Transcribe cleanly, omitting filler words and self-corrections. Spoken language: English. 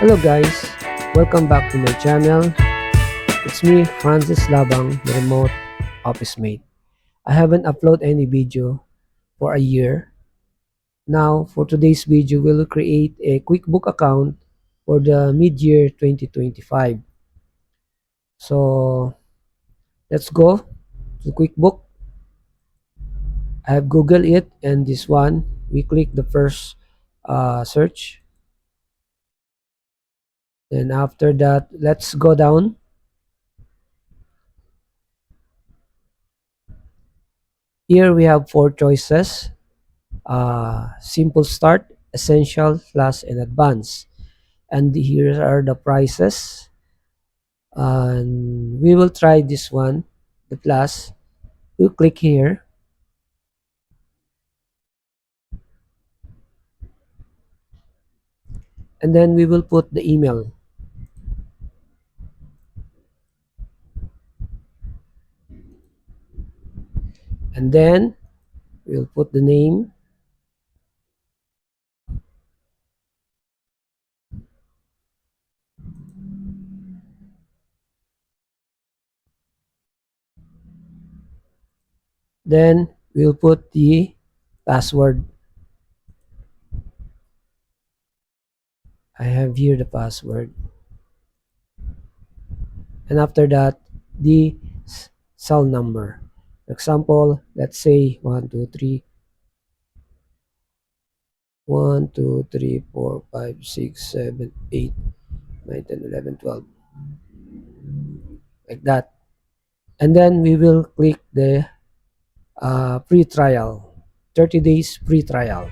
Hello guys, welcome back to my channel. It's me, Francis Labang, the remote office mate. I haven't uploaded any video for a year. Now, for today's video, we'll create a QuickBook account for the mid-year 2025. So, let's go to QuickBook. I have Googled it, and this one, we click the first search. Then after that, let's go down. Here we have four choices. Simple start, essential, plus, and advanced. And here are the prices. And we will try this one, the plus. We'll click here. And then we will put the email. And then we'll put the name. Then we'll put the password. I have here the password. And after that, the cell number. For example, let's say 1, 2, 3, 1, 2, 3, 4, 5, 6, 7, 8, 9, 10, 11, 12. Like that. And then we will click the free trial, 30 days free trial.